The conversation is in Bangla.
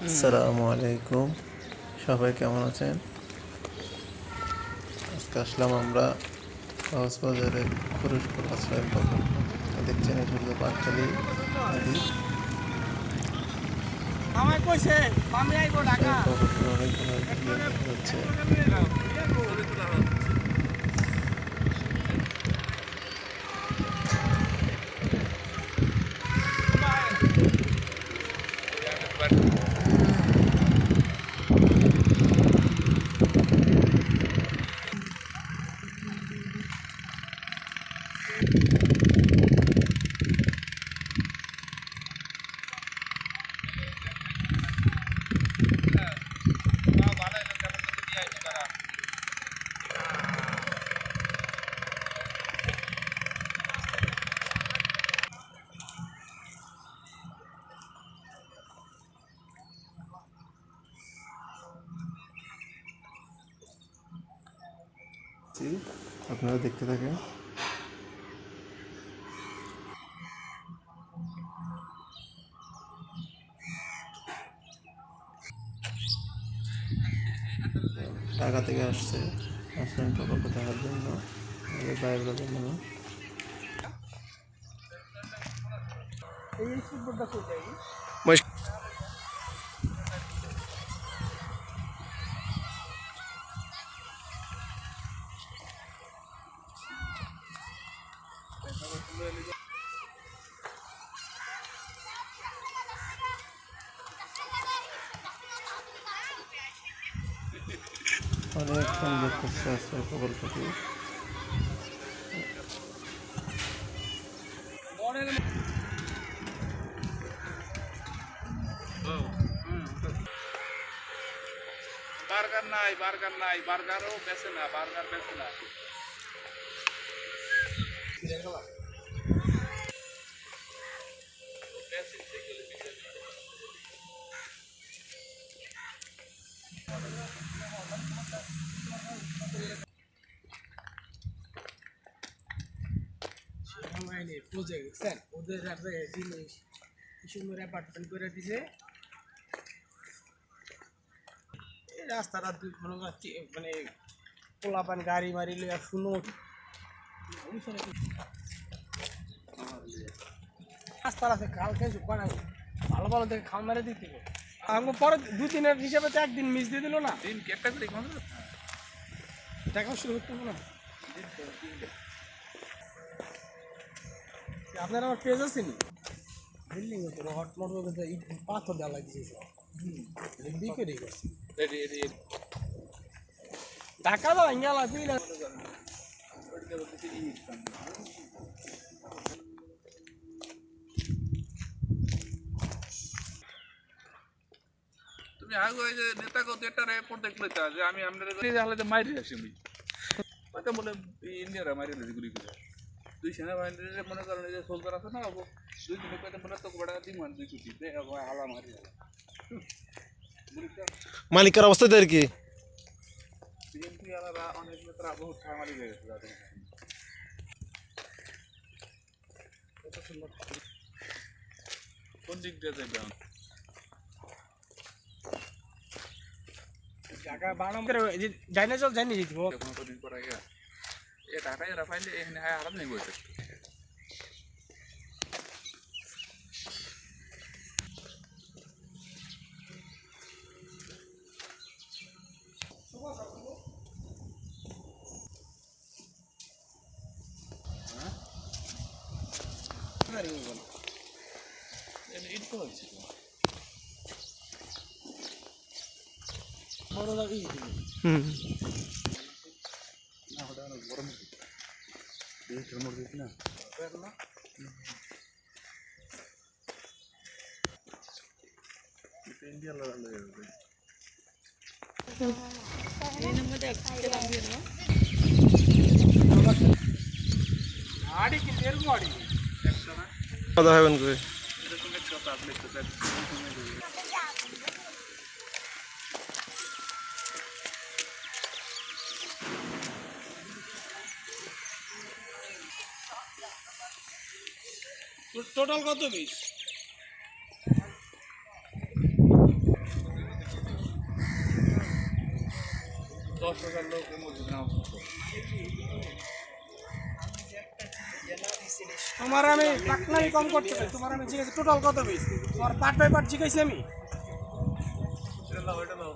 আসসালামু আলাইকুম, সবাই কেমন আছেন? আজকে আসলাম আমরা কক্সবাজারের খরুশপুর আশ্রয় প্রকল্প। দেখছেন এটা হলো বাকখালী নদী। আশ্রয় প্রকল্পের অনেকগুলো ইয়ে দেখা যাচ্ছে। আপনারা দেখতে থাকেন। ঢাকা থেকে আসছে আশ্রয় প্রকল্প দেখার জন্য আমাদের বাইরের মানুষ। অনেক সুন্দর করছে আশ্রয় প্রকল্পটি। বার্গারও বেছে না, বার্গার বেছে না। ওদের জিনিস সুন্দর অ্যাপার্টমেন্ট করে দিছে। এই রাস্তাটা মানে পোলাপান গাড়ি মারি লইয়া শুনো রাস্তা আছে কালকে বানাবো ভালো ভালো দেখে খাওয়া মেরে দিতে আমি পরে 2 দিনের হিসাবে তো একদিন মিস দিয়ে দিল না। দিন একটা করে দেখা শুরু করতে না। আপনার আমার পেজ আছে নি বিল্ডিং হটমট পাথর দেওয়া লাগছে ঢাকা দাও ইঙ্গালা পিলা তুমি আগে ওই যে নেতা কত একটা রিপোর্ট দেখলে তা যে আমি আমরা যে মাইরে আসি আমি ওটা বলে ইন্ডিয়ারা মাইরে দিয়েছি গুলি করে 2 সেনাবাহিনীর মনে করেন যে সোলজার আছে না 2 দিনের পরে মনে তো বড় দিমান 2 কোটি দে হালা মারি মালিকের অবস্থা দেয় কি? বিএনপি আলাদা অনেক নেতারা বহুত মারি হয়ে গেছে তাদের কোন দিক দিয়ে যাবে জায়গা বানাম করে জানি চল জানি দিব কোনো দিন পর আগে এ টাকায় রাফাইলে এখানে হারাম নেই বলতে কথা হবেন করে টোটাল কত পিস 10,000 লোক এই মসজিদে নামাজ পড়তো। তোমার আমি পাকনামি কম করতে চাই, তোমার আমি জিজ্ঞেস টোটাল কত পিস, তোমার পার্ট বাই পার্ট জিজ্ঞাসি আমি। এটা নাও, এটা নাও।